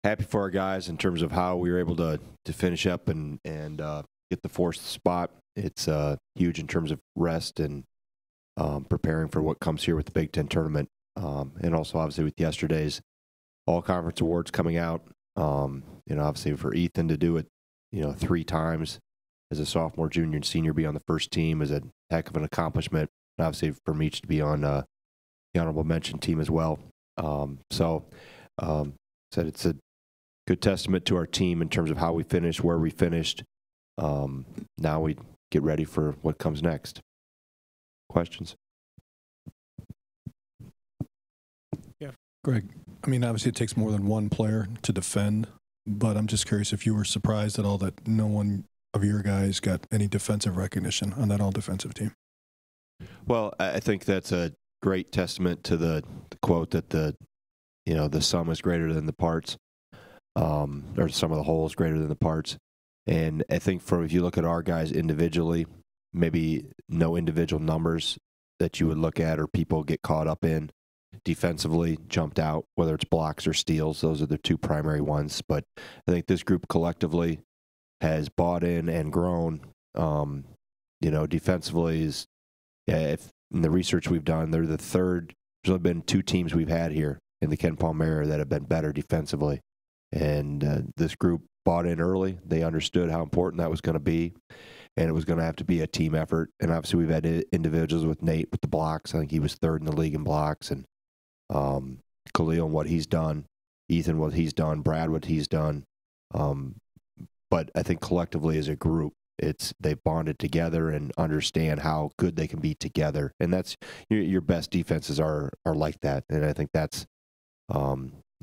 happy for our guys in terms of how we were able to finish up and get the fourth spot. It's huge in terms of rest and preparing for what comes here with the Big Ten tournament, and also obviously with yesterday's all-conference awards coming out. Obviously for Ethan to do it, 3 times as a sophomore, junior, and senior, be on the first team is a heck of an accomplishment. And obviously for Meach to be on the honorable mention team as well. Said it's a good testament to our team in terms of how we finished, where we finished. Now we get ready for what comes next. Questions? Yeah, Greg, I mean, obviously it takes more than one player to defend, but I'm just curious if you were surprised at all that no one of your guys got any defensive recognition on that all-defensive team. Well, I think that's a great testament to the quote that the sum is greater than the parts, or the sum of the whole is greater than the parts. And I think if you look at our guys individually, maybe no individual numbers that you would look at or people get caught up in defensively jumped out, whether it's blocks or steals. Those are the 2 primary ones. But I think this group collectively has bought in and grown. Defensively is, if in the research we've done, they're the third. There's only been 2 teams we've had here in the Ken Palmer that have been better defensively. And this group bought in early. They understood how important that was going to be, and it was going to have to be a team effort. And obviously we've had individuals with Nate with the blocks. I think he was 3rd in the league in blocks. And Khalil and what he's done, Ethan what he's done, Brad what he's done. But I think collectively as a group, they've bonded together and understand how good they can be together. And that's your best defenses are like that. And I think that's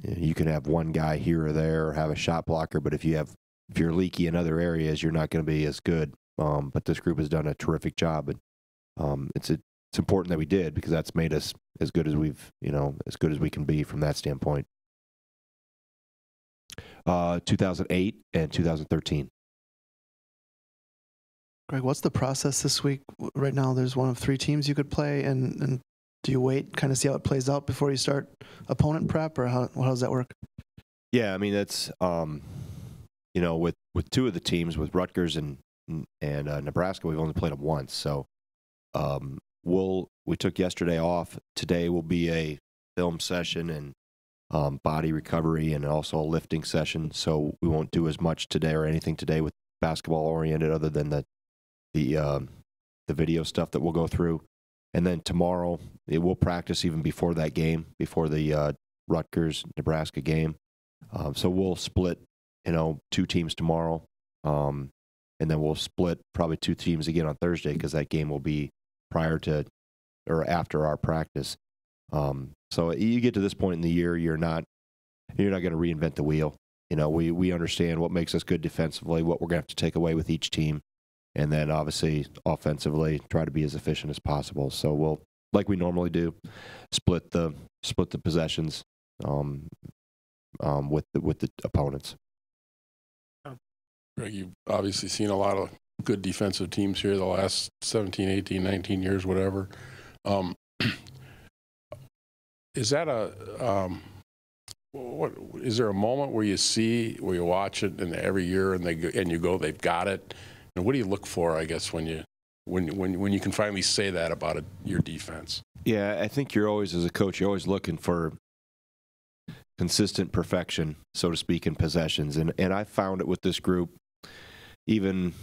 you can have one guy here or there or have a shot blocker, but if you're leaky in other areas, you're not going to be as good. But this group has done a terrific job, and it's important that we did, because that's made us as good as as good as we can be from that standpoint. 2008 and 2013. Greg, what's the process this week? Right now, there's one of 3 teams you could play, and do you wait, kind of see how it plays out before you start opponent prep, or how does that work? Yeah, I mean, that's with 2 of the teams, with Rutgers and Nebraska, we've only played them once. So we took yesterday off. Today will be a film session and body recovery, and also a lifting session. So we won't do as much today or anything today with basketball oriented, other than the video stuff that we'll go through. And then tomorrow, we'll practice even before that game, before the Rutgers-Nebraska game. So we'll split, 2 teams tomorrow, and then we'll split probably 2 teams again on Thursday, because that game will be prior to or after our practice. So you get to this point in the year, you're not going to reinvent the wheel. We understand what makes us good defensively, what we're going to have to take away with each team. And then obviously offensively try to be as efficient as possible. So we'll, like we normally do, split the possessions with the opponents. Greg, you've obviously seen a lot of good defensive teams here the last 17, 18, 19 years, whatever. Is that is there a moment where you watch it and every year and you go, they've got it? And what do you look for, I guess, when you can finally say that about your defense? Yeah, I think you're always, as a coach, you're always looking for consistent perfection, so to speak, in possessions. And I found it with this group, even,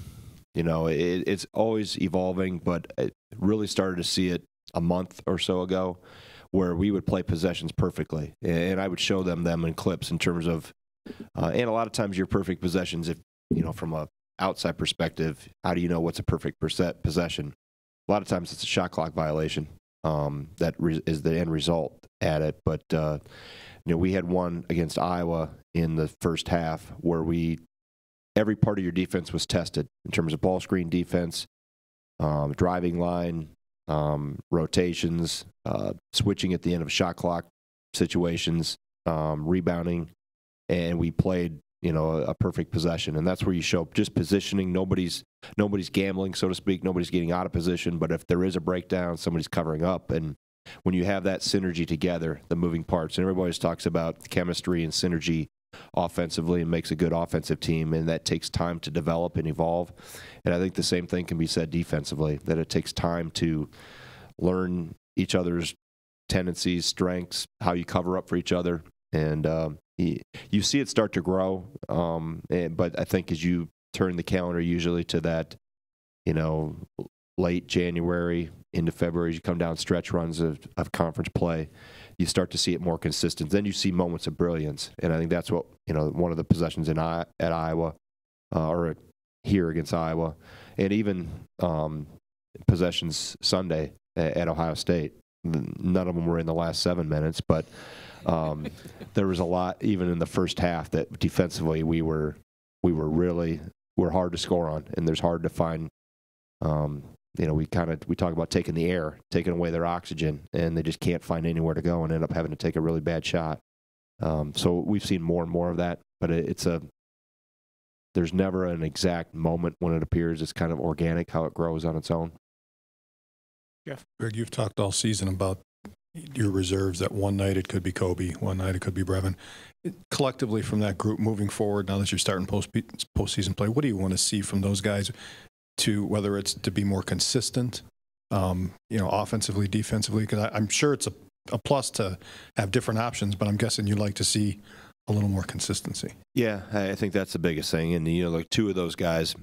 it's always evolving, but I really started to see it a month or so ago, where we would play possessions perfectly. And I would show them in clips in terms of, and a lot of times your perfect possessions, if, from a outside perspective, how do you know what's a perfect possession? A lot of times it's a shot clock violation that is the end result at it. But we had one against Iowa in the first half where every part of your defense was tested in terms of ball screen defense, driving line, rotations, switching at the end of shot clock situations, rebounding, and we played a perfect possession. And that's where you show just positioning. Nobody's gambling, so to speak. Nobody's getting out of position. But if there is a breakdown, somebody's covering up. And when you have that synergy together, the moving parts, and everybody always talks about chemistry and synergy offensively and makes a good offensive team, and that takes time to develop and evolve. And I think the same thing can be said defensively, that it takes time to learn each other's tendencies, strengths, how you cover up for each other. And you see it start to grow, but I think as you turn the calendar usually to that, late January into February, as you come down stretch runs of conference play, you start to see it more consistent. Then you see moments of brilliance, and I think that's what one of the possessions at Iowa or here against Iowa, and even possessions Sunday at Ohio State. None of them were in the last 7 minutes, but there was a lot even in the first half that defensively we were hard to score on, and there's hard to find. We talk about taking the air, taking away their oxygen, and they just can't find anywhere to go and end up having to take a really bad shot. So we've seen more and more of that, but there's never an exact moment when it appears. It's kind of organic how it grows on its own. Yeah, Greg, you've talked all season about your reserves, that one night it could be Kobe, one night it could be Brevin. Collectively from that group moving forward, now that you're starting postseason play, what do you want to see from those guys, to whether it's to be more consistent, offensively, defensively? Because I'm sure it's a plus to have different options, but I'm guessing you'd like to see a little more consistency. Yeah, I think that's the biggest thing. And, two of those guys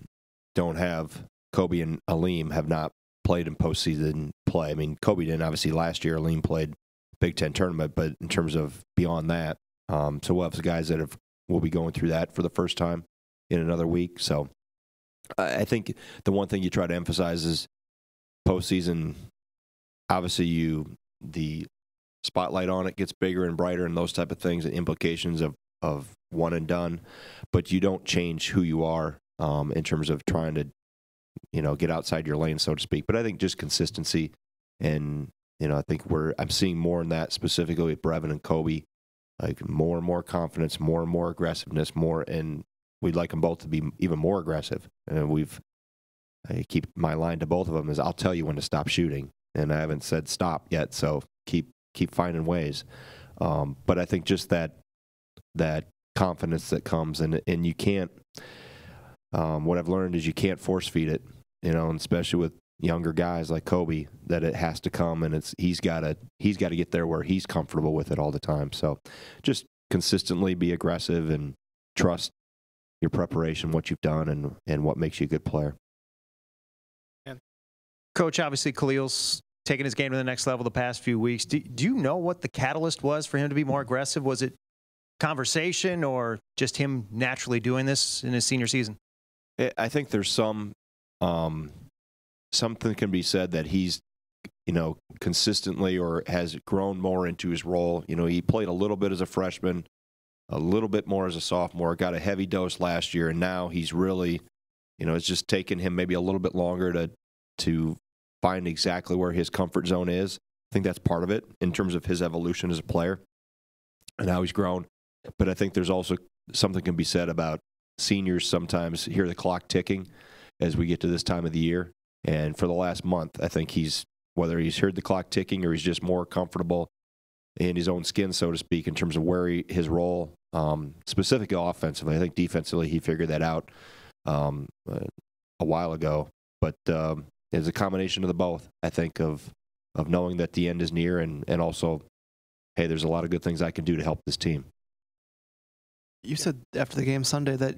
don't have, Kobe and Aleem have not played in postseason play. I mean, Kobe didn't, obviously, last year. Aleem played Big Ten tournament, but in terms of beyond that, so we'll have some guys that will be going through that for the first time in another week. So I think the one thing you try to emphasize is postseason, obviously the spotlight on it gets bigger and brighter and those type of things and implications of one and done, but you don't change who you are in terms of trying to, get outside your lane, so to speak. But I think just consistency, and, I think I'm seeing more in that specifically with Brevin and Kobe, like more and more confidence, more and more aggressiveness, and we'd like them both to be even more aggressive. And I keep my line to both of them is, I'll tell you when to stop shooting. And I haven't said stop yet, so keep finding ways. But I think just that confidence that comes, and you can't, what I've learned is you can't force feed it, and especially with younger guys like Kobe, that it has to come, and he's got to get there where he's comfortable with it all the time. So just consistently be aggressive and trust your preparation, what you've done, and what makes you a good player. And Coach, obviously Khalil's taken his game to the next level the past few weeks. Do you know what the catalyst was for him to be more aggressive? Was it conversation or just him naturally doing this in his senior season? I think there's something can be said that he's, consistently or has grown more into his role. He played a little bit as a freshman, a little bit more as a sophomore, got a heavy dose last year, and now he's really, it's just taken him maybe a little bit longer to find exactly where his comfort zone is. I think that's part of it in terms of his evolution as a player and how he's grown. But I think there's also something can be said about seniors sometimes hear the clock ticking as we get to this time of the year. And for the last month, I think whether he's heard the clock ticking or he's just more comfortable in his own skin, so to speak, in terms of where his role, specifically offensively. I think defensively he figured that out a while ago. But it's a combination of the both, I think, of knowing that the end is near and also, hey, there's a lot of good things I can do to help this team. You said after the game Sunday that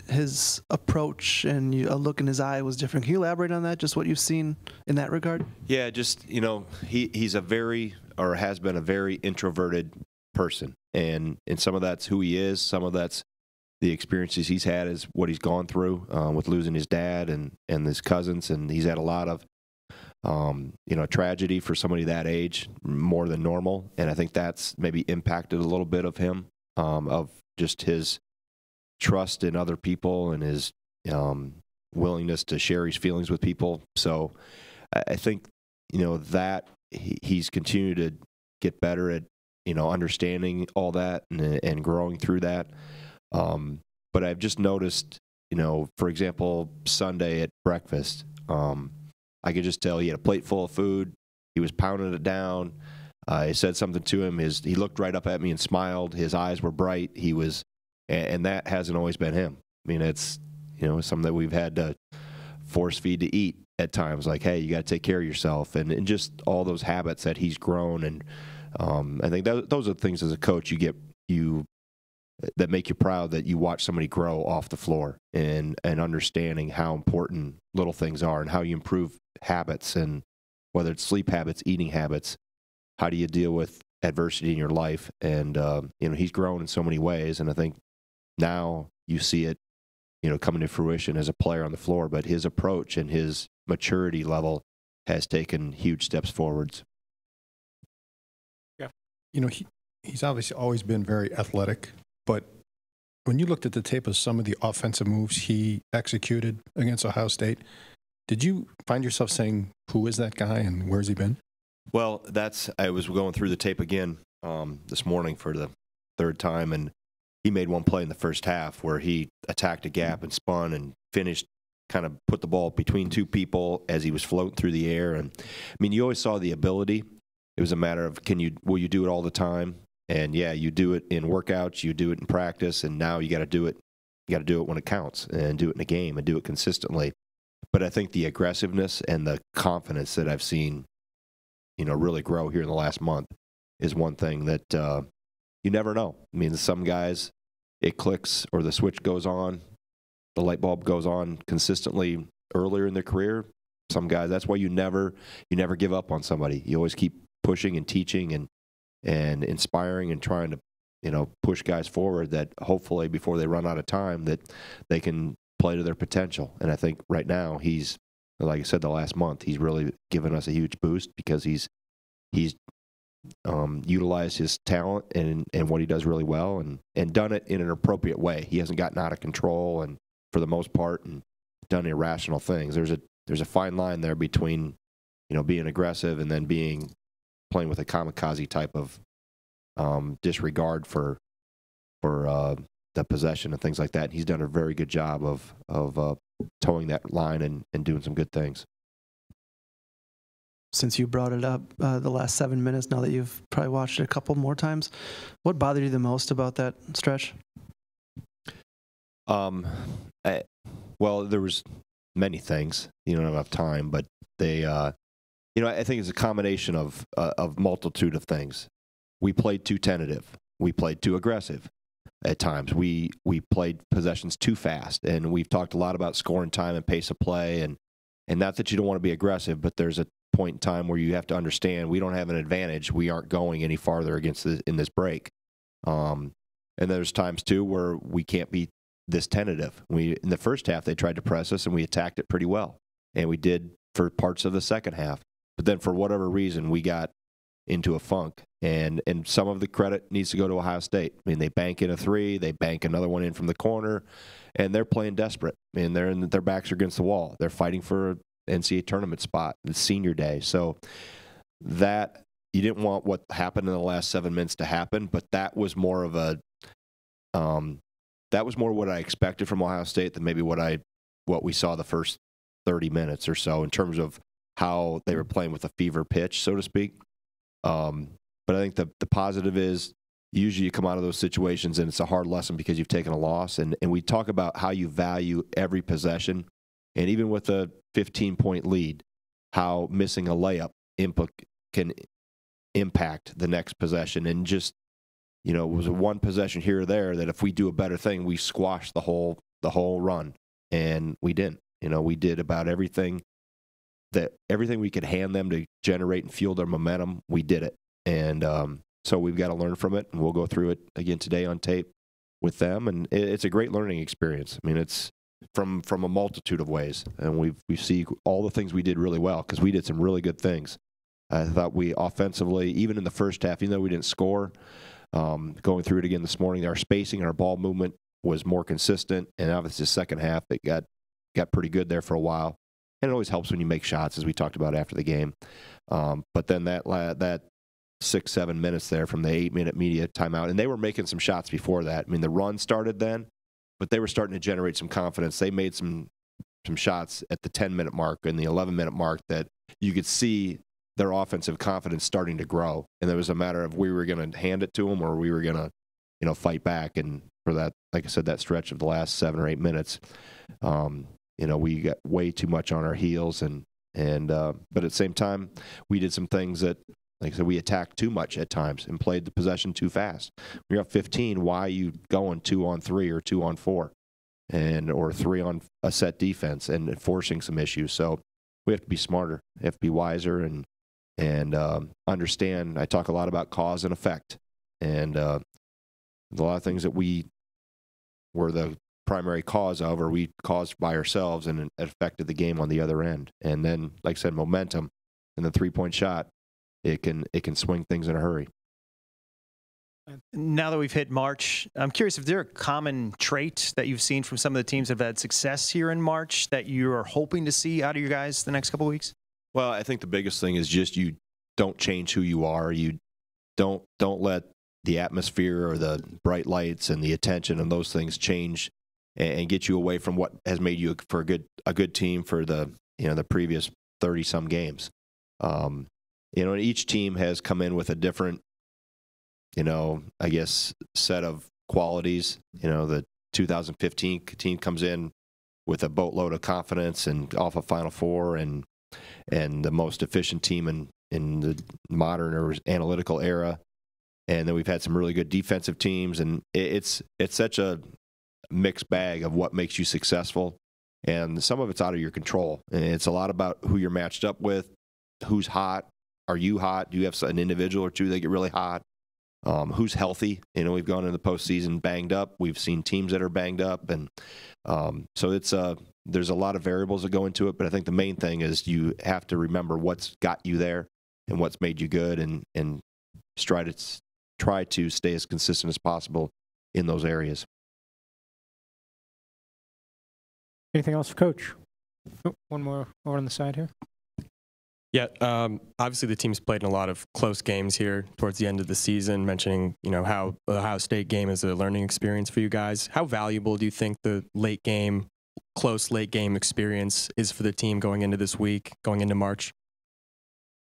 his approach and a look in his eye was different. Can you elaborate on that, just what you've seen in that regard? Yeah, just, he's has been a very introverted person. And some of that's who he is. Some of that's the experiences he's had, is what he's gone through with losing his dad and his cousins. And he's had a lot of, tragedy for somebody that age, more than normal. And I think that's maybe impacted a little bit of him, of just his trust in other people and his willingness to share his feelings with people. So I think, that he's continued to get better at, understanding all that and growing through that. But I've just noticed, for example, Sunday at breakfast, I could just tell he had a plate full of food. He was pounding it down. I said something to him. He looked right up at me and smiled. His eyes were bright. He was and that hasn't always been him. I mean, it's, you know, something that we've had to force feed to eat at times, like, hey, you got to take care of yourself, and just all those habits that he's grown. And I think those are the things as a coach that make you proud, that you watch somebody grow off the floor, and understanding how important little things are and how you improve habits, and whether it's sleep habits, eating habits, how do you deal with adversity in your life. And you know, he's grown in so many ways, and I think now you see it, you know, coming to fruition as a player on the floor. But his approach and his maturity level has taken huge steps forwards. Yeah, you know, he's obviously always been very athletic, but when you looked at the tape of some of the offensive moves he executed against Ohio State, did you find yourself saying, who is that guy and where's he been? Well, I was going through the tape again this morning for the third time, and he made one play in the first half where he attacked a gap and spun and finished, kind of put the ball between two people as he was floating through the air. And I mean, you always saw the ability. It was a matter of, will you do it all the time? And yeah, you do it in workouts, you do it in practice, and now you got to do it. You got to do it when it counts, and do it in a game, and do it consistently. But I think the aggressiveness and the confidence that I've seen, you know, really grow here in the last month is one thing that you never know. I mean, some guys, it clicks or the switch goes on, the light bulb goes on consistently earlier in their career. Some guys, that's why you never give up on somebody. You always keep pushing and teaching and inspiring and trying to, you know, push guys forward, that hopefully before they run out of time that they can play to their potential. And I think right now he's, like I said, the last month, he's really given us a huge boost because he's utilized his talent and what he does really well, and done it in an appropriate way. He hasn't gotten out of control, and for the most part, and done irrational things. There's a fine line there between, you know, being aggressive and then playing with a kamikaze type of disregard for the possession and things like that. And he's done a very good job of towing that line and doing some good things. Since you brought it up, the last 7 minutes, now that you've probably watched it a couple more times, what bothered you the most about that stretch? Well, there was many things. You don't have enough time, but they, you know, I think it's a combination of multitude of things. We played too tentative. We played too aggressive at times. We played possessions too fast, and we've talked a lot about scoring time and pace of play, and not that you don't want to be aggressive, but there's a point in time where you have to understand we don't have an advantage. We aren't going any farther in this break. And there's times too where we can't be this tentative. In the first half, they tried to press us and we attacked it pretty well. And we did for parts of the second half. But then for whatever reason, we got into a funk. And some of the credit needs to go to Ohio State. I mean, they bank in a three, they bank another one in from the corner, and they're playing desperate. I mean, their backs are against the wall. They're fighting for an NCAA tournament spot. It's senior day. So that, you didn't want what happened in the last 7 minutes to happen, but that was more of a that was more what I expected from Ohio State than maybe what we saw the first 30 minutes or so in terms of how they were playing with a fever pitch, so to speak. But I think the positive is usually you come out of those situations and it's a hard lesson because you've taken a loss. And we talk about how you value every possession. And even with a 15-point lead, how missing a layup can impact the next possession. And just, you know, it was a one possession here or there that if we do a better thing, we squash the whole run. And we didn't. You know, we did about everything we could hand them to generate and fuel their momentum. We did it. And so we've got to learn from it, and we'll go through it again today on tape with them. And it's a great learning experience. I mean, it's from a multitude of ways. And we see all the things we did really well because we did some really good things. I thought we offensively, even in the first half, even though we didn't score, going through it again this morning, our spacing and our ball movement was more consistent. And obviously the second half, it got pretty good there for a while. And it always helps when you make shots, as we talked about after the game. But then that 6-7 minutes there from the 8-minute media timeout, and they were making some shots before that. I mean, the run started then, but they were starting to generate some confidence. They made some shots at the 10-minute mark and the 11-minute mark that you could see their offensive confidence starting to grow. And it was a matter of we were going to hand it to them or we were going to, you know, fight back. And for that, like I said, that stretch of the last 7 or 8 minutes. We got way too much on our heels, but at the same time, we did some things that, like I said, we attacked too much at times and played the possession too fast. When you're up 15, why are you going 2-on-3 or 2-on-4 or 3 on a set defense and forcing some issues? So we have to be smarter, we have to be wiser, and understand. I talk a lot about cause and effect, and a lot of things that we were the primary cause of, or we caused by ourselves, and it affected the game on the other end. And then, like I said, momentum and the 3-point shot, it can swing things in a hurry. Now that we've hit March, I'm curious if there a common trait that you've seen from some of the teams that have had success here in March that you are hoping to see out of you guys the next couple of weeks? Well, I think the biggest thing is just you don't change who you are. You don't let the atmosphere or the bright lights and the attention and those things change and get you away from what has made you for a good team for the previous 30-some games. And each team has come in with a different, I guess, set of qualities. The 2015 team comes in with a boatload of confidence and off a Final Four and the most efficient team in the modern or analytical era. And then we've had some really good defensive teams, and it's such a mixed bag of what makes you successful. And some of it's out of your control. And it's a lot about who you're matched up with, who's hot. Are you hot? Do you have an individual or two that get really hot? Who's healthy? We've gone into the postseason banged up. We've seen teams that are banged up, and so it's there's a lot of variables that go into it. But I think the main thing is you have to remember what's got you there and what's made you good, and try to stay as consistent as possible in those areas. Anything else for Coach? Oh, one more over on the side here. Yeah, obviously the team's played in a lot of close games here towards the end of the season, mentioning, how the Ohio State game is a learning experience for you guys. How valuable do you think the close late game experience is for the team going into this week, going into March?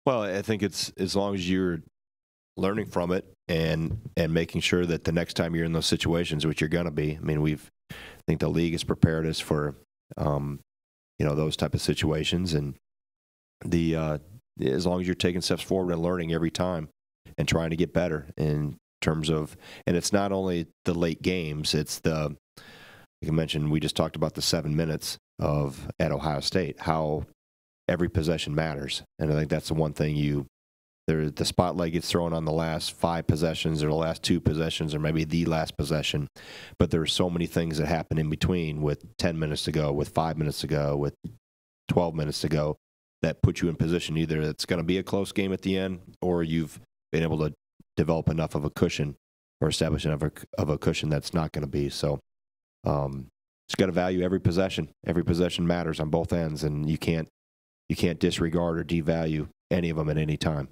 Well, I think it's as long as you're learning from it and making sure that the next time you're in those situations, which you're going to be, I think the league has prepared us for, those type of situations, and as long as you're taking steps forward and learning every time and trying to get better in terms of, and it's not only the late games, it's like I mentioned, we just talked about the 7 minutes at Ohio State, how every possession matters. And I think that's the one thing the spotlight gets thrown on the last 5 possessions or the last 2 possessions or maybe the last possession. But there are so many things that happen in between with 10 minutes to go, with 5 minutes to go, with 12 minutes to go, that put you in position either it's going to be a close game at the end, or you've been able to develop enough of a cushion or establish enough of a cushion that's not going to be. So just got to value every possession. Every possession matters on both ends, and you can't disregard or devalue any of them at any time.